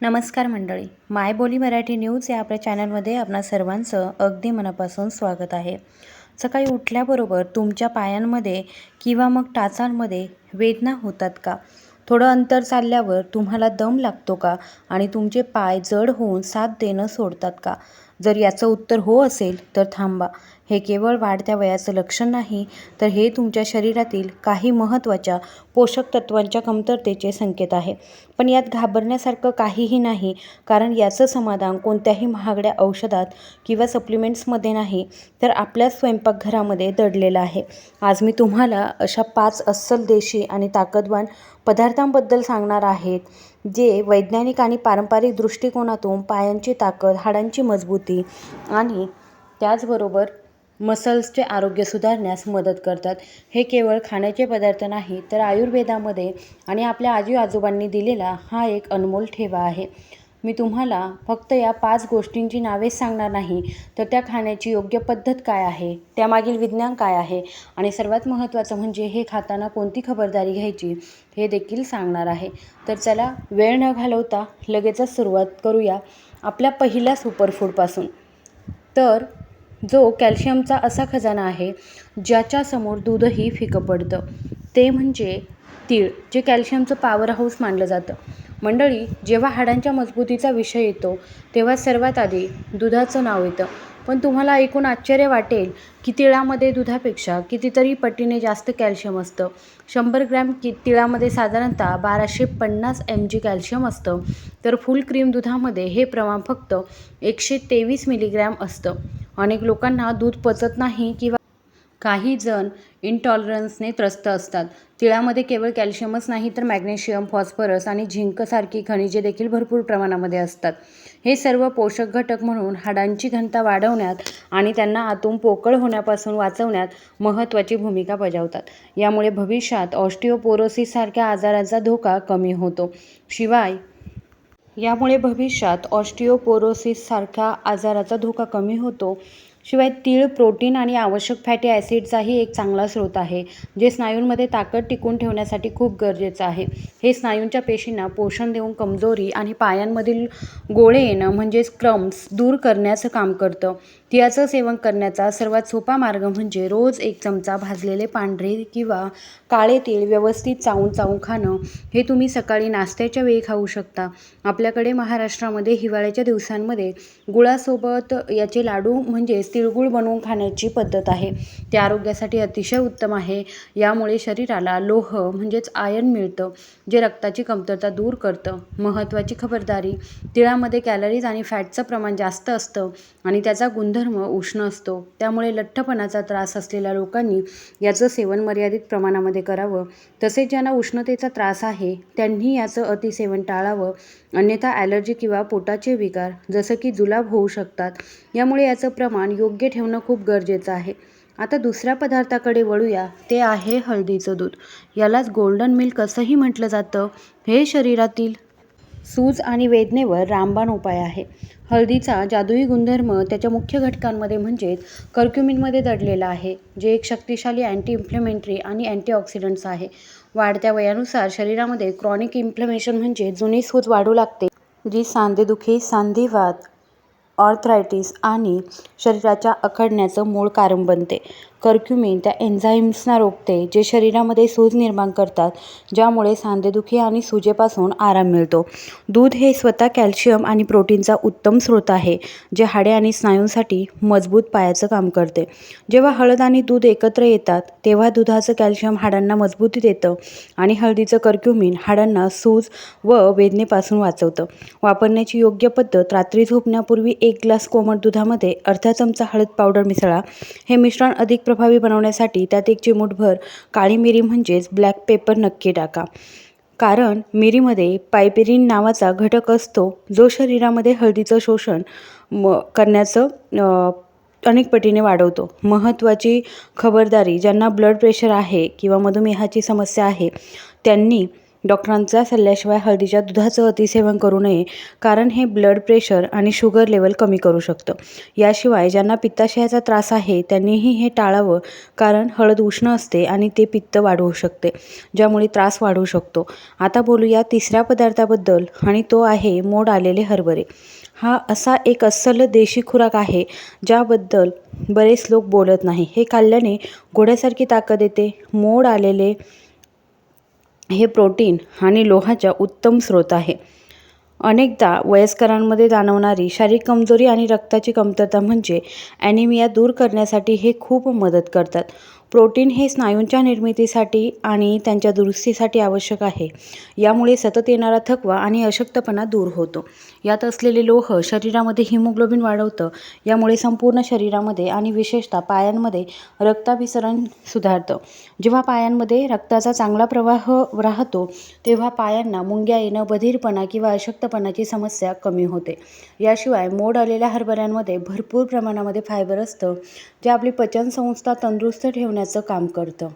नमस्कार मंडळी, मायबोली मराठी न्यूज या आपल्या चॅनलमध्ये आपणा सर्वांचं अगदी मनापासून स्वागत आहे. सकाळी उठल्याबरोबर तुमच्या पायांमध्ये किंवा मग टाचांमध्ये वेदना होतात का? थोडं अंतर चालल्यावर तुम्हाला दम लागतो का? आणि तुमचे पाय जड होऊन साथ देणं सोडतात का? जर याचं उत्तर हो असेल तर थांबा. हे केवळ वाढत्या वयाचं लक्षण नाही, तर हे तुमच्या शरीरातील काही महत्त्वाच्या पोषक तत्वांच्या कमतरतेचे संकेत आहे. पण यात घाबरण्यासारखं काहीही नाही, कारण याचं समाधान कोणत्याही महागड्या औषधात किंवा सप्लिमेंट्समध्ये नाही, तर आपल्याच स्वयंपाकघरामध्ये दडलेलं आहे. आज मी तुम्हाला अशा 5 अस्सल देशी आणि ताकदवान पदार्थांबद्दल सांगणार आहेत, जे वैज्ञानिक आणि पारंपरिक दृष्टिकोनातून पायांची ताकद, हाडांची मजबूती आणि त्याचबरोबर मसल्सचे आरोग्य सुधारण्यास मदत करतात. हे केवळ खाण्याचे पदार्थ नाही, तर आयुर्वेदामध्ये आणि आपल्या आजी आजोबांनी दिलेला हा एक अनमोल ठेवा आहे. मी तुम्हाला फक्त या 5 गोष्टींची नावेच सांगणार नाही, तर त्या खाण्याची योग्य पद्धत काय आहे, त्यामागील विज्ञान काय आहे आणि सर्वात महत्त्वाचं म्हणजे हे खाताना कोणती खबरदारी घ्यायची हे देखील सांगणार आहे. तर चला वेळ न घालवता लगेचच सुरुवात करूया आपल्या पहिल्या सुपरफूडपासून. तर जो कॅल्शियमचा असा खजाना आहे, ज्याच्यासमोर दूधही फिकं पडतं, ते म्हणजे तीळ, जे कॅल्शियमचं पॉवर हाऊस मानलं जातं. मंडळी, जेव्हा हाडांच्या मजबूतीचा विषय येतो, तेव्हा सर्वात आधी दुधाचं नाव येतं. पण तुम्हाला ऐकून आश्चर्य वाटेल की तिळामध्ये दुधापेक्षा कितीतरी पटीने जास्त कॅल्शियम असतं. 100 ग्रॅम तिळामध्ये साधारणतः 1250 mg कॅल्शियम असतं, तर फुल क्रीम दुधामध्ये हे प्रमाण फक्त 123 मिलीग्रॅम असतं. अनेक लोकांना दूध पचत नाही किंवा काही जण इंटॉलरन्सने त्रस्त असतात. तिळामध्ये केवळ कॅल्शियमच नाही, तर मॅग्नेशियम, फॉस्फरस आणि झिंकसारखी खनिजे देखील भरपूर प्रमाणामध्ये असतात. हे सर्व पोषक घटक म्हणून हाडांची घनता वाढवण्यात आणि त्यांना आतून पोकळ होण्यापासून वाचवण्यात महत्त्वाची भूमिका बजावतात. यामुळे भविष्यात ऑस्टिओपोरोसिससारख्या आजारांचा धोका कमी होतो. शिवाय तीळ प्रोटीन आणि आवश्यक फॅटी ॲसिडचाही एक चांगला स्रोत आहे, जे स्नायूंमध्ये ताकद टिकून ठेवण्यासाठी खूप गरजेचं आहे. हे स्नायूंच्या पेशींना पोषण देऊन कमजोरी आणि पायांमधील गोळे येणं म्हणजेच क्रम्स दूर करण्याचं काम करतं. तिळाचं सेवन करण्याचा सर्वात सोपा मार्ग म्हणजे रोज 1 चमचा भाजलेले पांढरे किंवा काळे तीळ व्यवस्थित चावून खाणं. हे तुम्ही सकाळी नाश्त्याच्या वेळी खाऊ शकता. आपल्याकडे महाराष्ट्रामध्ये हिवाळ्याच्या दिवसांमध्ये गुळासोबत याचे लाडू म्हणजेच तिळगुळ बनवून खाण्याची पद्धत आहे. ते आरोग्यासाठी अतिशय उत्तम आहे. यामुळे शरीराला लोह म्हणजेच आयर्न मिळतं, जे रक्ताची कमतरता दूर करतं. महत्त्वाची खबरदारी: तिळामध्ये कॅलरीज आणि फॅटचं प्रमाण जास्त असतं आणि त्याचा गुणधर्म उष्ण असतो. त्यामुळे लठ्ठपणाचा त्रास असलेल्या लोकांनी याचं सेवन मर्यादित प्रमाणामध्ये करावं. तसेच ज्यांना उष्णतेचा त्रास आहे, त्यांनी याचं अतिसेवन टाळावं, अन्यथा ॲलर्जी किंवा पोटाचे विकार जसं की जुलाब होऊ शकतात. यामुळे याचं प्रमाण योग्य ठेवणं खूप गरजेचं आहे. आता दुसऱ्या पदार्थाकडे वळूया, ते आहे हळदीचं दूध. यालाच गोल्डन मिल्क असंही म्हटलं जातं. हे शरीरातील सूज आणि वेदनेवर रामबाण उपाय आहे. हळदीचा जादुई गुणधर्म त्याच्या मुख्य घटकांमध्ये म्हणजेच कर्क्युमिनमध्ये दडलेला आहे, जे एक शक्तिशाली अँटी इन्फ्लेमेटरी आणि अँटीऑक्सिडंट्स आहे. वाढत्या वयानुसार शरीरामध्ये क्रॉनिक इन्फ्लेमेशन म्हणजे जुनी सूज वाढू लागते, जी सांधेदुखी, संधिवात, ऑर्थरायटिस आणि शरीराच्या आखडण्याचं मूळ कारण बनते. कर्क्युमिन त्या एन्झाईम्सना रोखते, जे शरीरामध्ये सूज निर्माण करतात, ज्यामुळे सांधेदुखी आणि सुजेपासून आराम मिळतो. दूध हे स्वतः कॅल्शियम आणि प्रोटीनचा उत्तम स्रोत आहे, जे हाडे आणि स्नायूंसाठी मजबूत पायाचं काम करते. जेव्हा हळद आणि दूध एकत्र येतात, तेव्हा दुधाचं कॅल्शियम हाडांना मजबूती देतं आणि हळदीचं कर्क्युमिन हाडांना सूज व वेदनेपासून वाचवतं. वापरण्याची योग्य पद्धत: रात्री झोपण्यापूर्वी 1 ग्लास कोमट दुधामध्ये अर्धा चमचा हळद पावडर मिसळा. हे मिश्रण अधिक प्रभावी बनवण्यासाठी त्यात 1 चिमूटभर काळी मिरी म्हणजेच ब्लॅक पेपर नक्की टाका, कारण मिरीमध्ये पायपेरिन नावाचा घटक असतो, जो शरीरामध्ये हळदीचं शोषण करण्याचं अनेक पटीने वाढवतो. महत्त्वाची खबरदारी: ज्यांना ब्लड प्रेशर आहे किंवा मधुमेहाची समस्या आहे, त्यांनी डॉक्टरांच्या सल्ल्याशिवाय हळदीच्या दुधाचं अतिसेवन करू नये, कारण हे ब्लड प्रेशर आणि शुगर लेवल कमी करू शकतं. याशिवाय ज्यांना पित्ताशयाचा त्रास आहे त्यांनीही हे टाळावं, कारण हळद उष्ण असते आणि ते पित्त वाढवू शकते, ज्यामुळे त्रास वाढू शकतो. आता बोलूया तिसऱ्या पदार्थाबद्दल आणि तो आहे मोड आलेले हरभरे. हा असा एक अस्सल देशी खुराक आहे ज्याबद्दल बरेच लोक बोलत नाही. हे खाल्ल्याने घोड्यासारखी ताकद येते. मोड आलेले हे प्रोटीन आणि लोहाचा उत्तम स्रोत आहे. अनेकदा वयस्करांमध्ये जाणवणारी शारीरिक कमजोरी आणि रक्ताची कमतरता म्हणजे ॲनिमिया दूर करण्यासाठी हे खूप मदत करतात. प्रोटीन हे स्नायूंच्या निर्मितीसाठी आणि त्यांच्या दुरुस्तीसाठी आवश्यक आहे. यामुळे सतत येणारा थकवा आणि अशक्तपणा दूर होतो. यात असलेले लोह शरीरामध्ये हिमोग्लोबिन वाढवतं. यामुळे संपूर्ण शरीरामध्ये आणि विशेषतः पायांमध्ये रक्ताभिसरण सुधारतं. जेव्हा पायांमध्ये रक्ताचा चांगला प्रवाह राहतो तेव्हा पायांना मुंग्या येणं, बधीरपणा किंवा अशक्तपणाची समस्या कमी होते. याशिवाय मोड आलेल्या हरभऱ्यांमध्ये भरपूर प्रमाणामध्ये फायबर असतं, जे आपली पचनसंस्था तंदुरुस्त ठेवण्याचं काम करतं.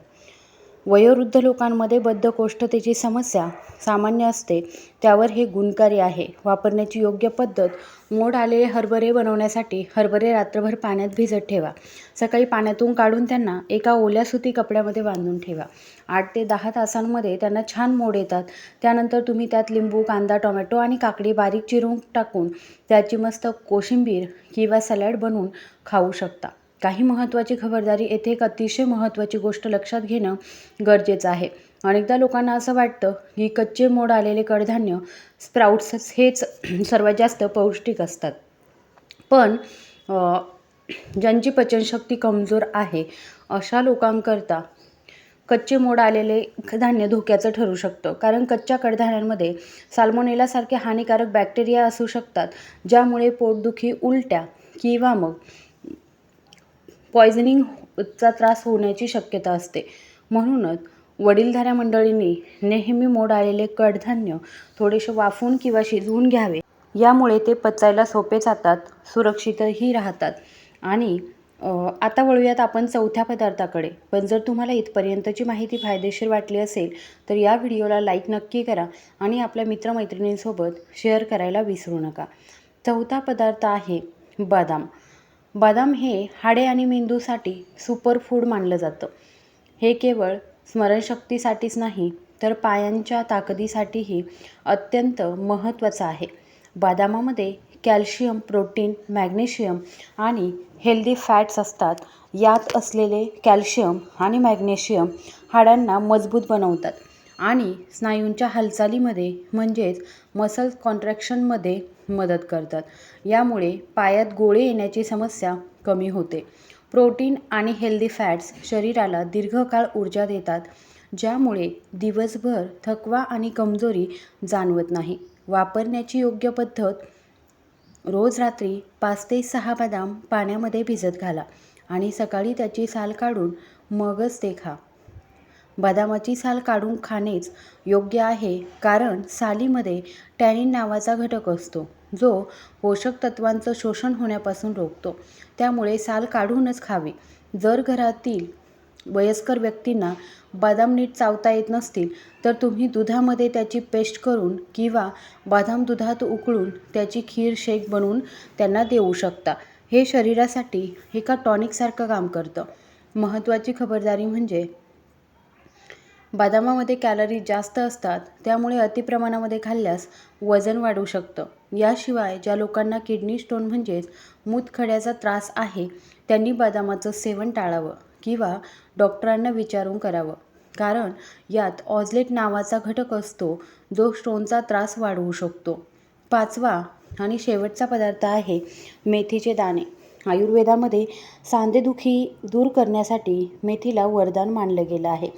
वयोवृद्ध लोकांमध्ये बद्धकोष्ठतेची समस्या सामान्य असते, त्यावर हे गुणकारी आहे. वापरण्याची योग्य पद्धत: मोड आलेले हरभरे बनवण्यासाठी हरभरे रात्रभर पाण्यात भिजत ठेवा. सकाळी पाण्यातून काढून त्यांना एका ओल्या सुती कपड्यामध्ये बांधून ठेवा. 8 ते 10 तासांमध्ये त्यांना छान मोड येतात. त्यानंतर तुम्ही त्यात लिंबू, कांदा, टोमॅटो आणि काकडी बारीक चिरून टाकून त्याची मस्त कोशिंबीर किंवा सॅलड बनवून खाऊ शकता. काही महत्त्वाची खबरदारी: येथे एक अतिशय महत्त्वाची गोष्ट लक्षात घेणं गरजेचं आहे. अनेकदा लोकांना असं वाटतं की कच्चे मोड आलेले कडधान्य स्प्राउट्स हेच सर्वात जास्त पौष्टिक असतात. पण ज्यांची पचनशक्ती कमजोर आहे अशा लोकांकरता कच्चे मोड आलेले धान्य धोक्याचं ठरू शकतं, कारण कच्च्या कडधान्यांमध्ये साल्मोनेलासारखे हानिकारक बॅक्टेरिया असू शकतात, ज्यामुळे पोटदुखी, उलट्या किंवा मग पॉयझनिंगचा त्रास होण्याची शक्यता असते. म्हणूनच वडीलधाऱ्या मंडळींनी नेहमी मोड आलेले कडधान्य थोडेसे वाफवून किंवा शिजवून घ्यावे. यामुळे ते पचायला सोपे जातात, सुरक्षितही राहतात. आणि आता वळूयात आपण चौथ्या पदार्थाकडे. पण जर तुम्हाला इथपर्यंतची माहिती फायदेशीर वाटली असेल तर या व्हिडिओला लाईक नक्की करा आणि आपल्या मित्रमैत्रिणींसोबत शेअर करायला विसरू नका. चौथा पदार्थ आहे बदाम. बदाम हे हाडे आणि मेंदूसाठी सुपरफूड मानलं जातं. हे केवळ स्मरणशक्तीसाठीच नाही तर पायांच्या ताकदीसाठीही अत्यंत महत्त्वाचं आहे. बदामामध्ये कॅल्शियम, प्रोटीन, मॅग्नेशियम आणि हेल्दी फॅट्स असतात. यात असलेले कॅल्शियम आणि मॅग्नेशियम हाडांना मजबूत बनवतात आणि स्नायूंच्या हालचालीमध्ये म्हणजेच मसल कॉन्ट्रॅक्शनमध्ये मदत करतात. यामुळे पायात गोळे येण्याची समस्या कमी होते. प्रोटीन आणि हेल्दी फॅट्स शरीराला दीर्घकाळ ऊर्जा देतात, ज्यामुळे दिवसभर थकवा आणि कमजोरी जाणवत नाही. वापरण्याची योग्य पद्धत: रोज रात्री 5 ते 6 बदाम पाण्यामध्ये भिजत घाला आणि सकाळी त्याची साल काढून मगच ते खा. बदामाची साल काढून खाणेच योग्य आहे, कारण सालीमध्ये टॅनिन नावाचा घटक असतो, जो पोषक तत्वांचं शोषण होण्यापासून रोखतो. त्यामुळे साल काढूनच खावे. जर घरातील वयस्कर व्यक्तींना बदाम नीट चावता येत नसतील तर तुम्ही दुधामध्ये त्याची पेस्ट करून किंवा बदाम दुधात उकळून त्याची खीर, शेक बनवून त्यांना देऊ शकता. हे शरीरासाठी एका टॉनिकसारखं काम करतं. महत्त्वाची खबरदारी म्हणजे बदामामध्ये कॅलरीज जास्त असतात, त्यामुळे अतिप्रमाणामध्ये खाल्ल्यास वजन वाढू शकतं. याशिवाय ज्या लोकांना किडनी स्टोन म्हणजेच मूतखड्याचा त्रास आहे त्यांनी बदामाचं सेवन टाळावं किंवा डॉक्टरांना विचारून करावं, कारण यात ऑझलेट नावाचा घटक असतो, जो स्टोनचा त्रास वाढवू शकतो. पाचवा आणि शेवटचा पदार्थ आहे मेथीचे दाणे. आयुर्वेदामध्ये सांधेदुखी दूर करण्यासाठी मेथीला वरदान मानलं गेलं आहे.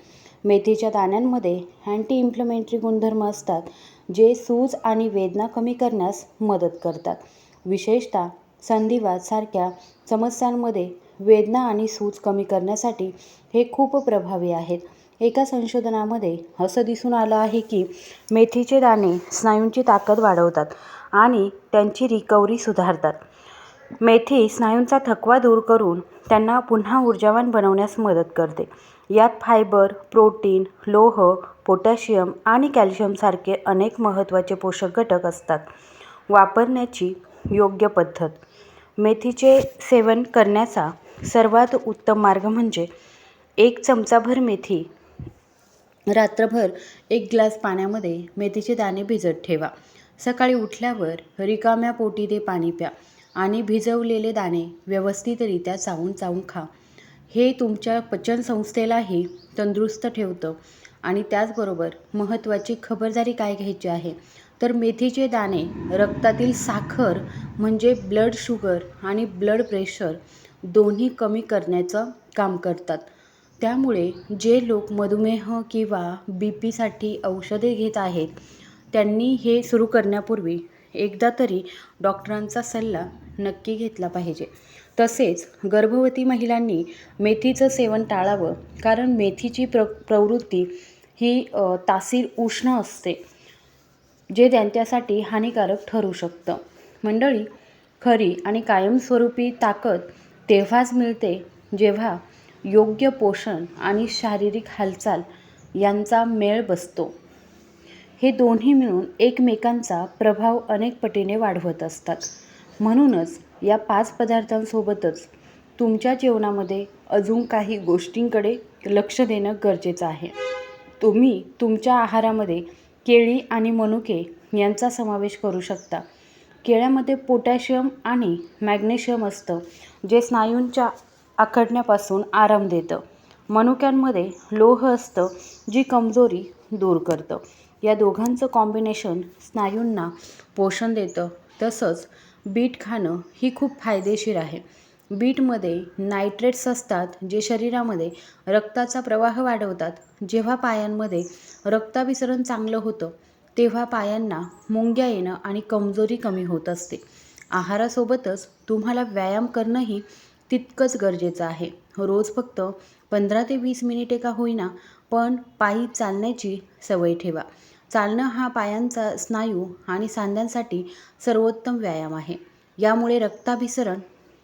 मेथीच्या दाण्यांमध्ये अँटी इन्फ्लेमेटरी गुणधर्म असतात, जे सूज आणि वेदना कमी करण्यास मदत करतात. विशेषतः संधिवात सारख्या समस्यांमध्ये वेदना आणि सूज कमी करण्यासाठी हे खूप प्रभावी आहेत. एका संशोधनामध्ये असं दिसून आलं आहे की मेथीचे दाणे स्नायूंची ताकद वाढवतात आणि त्यांची रिकव्हरी सुधारतात. मेथी स्नायूंचा थकवा दूर करून त्यांना पुन्हा ऊर्जावान बनवण्यास मदत करते. यात फायबर, प्रोटीन, लोह, पोटॅशियम आणि कॅल्शियमसारखे अनेक महत्त्वाचे पोषक घटक असतात. वापरण्याची योग्य पद्धत. मेथीचे सेवन करण्याचा सर्वात उत्तम मार्ग म्हणजे 1 चमचाभर मेथी. रात्रभर 1 ग्लास पाण्यामध्ये मेथीचे दाणे भिजत ठेवा. सकाळी उठल्यावर रिकाम्या पोटी ते पाणी प्या आणि भिजवलेले दाणे व्यवस्थितरित्या चावून खा. हे तुमच्या पचनसंस्थेलाही तंदुरुस्त ठेवतं. आणि त्याचबरोबर महत्त्वाची खबरदारी काय घ्यायची आहे, तर मेथीचे दाणे रक्तातील साखर म्हणजे ब्लड शुगर आणि ब्लड प्रेशर दोन्ही कमी करण्याचं काम करतात. त्यामुळे जे लोक मधुमेह किंवा BPसाठी औषधे घेत आहेत, त्यांनी हे सुरू करण्यापूर्वी एकदा तरी डॉक्टरांचा सल्ला नक्की घेतला पाहिजे. तसेच गर्भवती महिलांनी मेथीचं सेवन टाळावं, कारण मेथीची प्रवृत्ती ही तासीर उष्ण असते, जे त्यांच्यासाठी हानिकारक ठरू शकतं. मंडळी, खरी आणि कायमस्वरूपी ताकद तेव्हाच मिळते जेव्हा योग्य पोषण आणि शारीरिक हालचाल यांचा मेळ बसतो. हे दोन्ही मिळून एकमेकांचा प्रभाव अनेक पटीने वाढवत असतात. म्हणूनच या 5 पदार्थांसोबतच तुमच्या जेवणामध्ये अजून काही गोष्टींकडे लक्ष देणं गरजेचं आहे. तुम्ही तुमच्या आहारामध्ये केळी आणि मनुके यांचा समावेश करू शकता. केळ्यामध्ये पोटॅशियम आणि मॅग्नेशियम असतं, जे स्नायूंच्या आखडण्यापासून आराम देतं. मनुक्यांमध्ये लोह असतं, जी कमजोरी दूर करतं. या दोघांचं कॉम्बिनेशन स्नायूंना पोषण देतं. तसंच बीट खाणं ही खूप फायदेशीर आहे. बीटमध्ये नायट्रेट्स असतात, जे शरीरामध्ये रक्ताचा प्रवाह वाढवतात. जेव्हा पायांमध्ये रक्ताभिसरण चांगलं होतं, तेव्हा पायांना मुंग्या येणं आणि कमजोरी कमी होत असते. आहारासोबतच तुम्हाला व्यायाम करणंही तितकंच गरजेचं आहे. रोज फक्त 15 ते 20 मिनिटे का होईना, पण पायी चालण्याची सवय ठेवा. चालणं हा पायांचा स्नायू आणि सांध्यांसाठी सर्वोत्तम व्यायाम आहे. यामुळे रक्ताभिसरण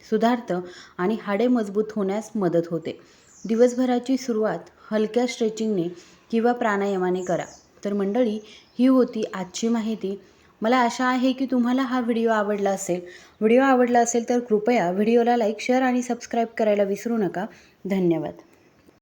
सुधारतं आणि हाडे मजबूत होण्यास मदत होते. दिवसभराची सुरुवात हलक्या स्ट्रेचिंगने किंवा प्राणायामाने करा. तर मंडळी, ही होती आजची माहिती. मला आशा आहे की तुम्हाला हा व्हिडिओ आवडला असेल. व्हिडिओ आवडला असेल तर कृपया व्हिडिओला लाईक, शेअर आणि सबस्क्राईब करायला विसरू नका. धन्यवाद.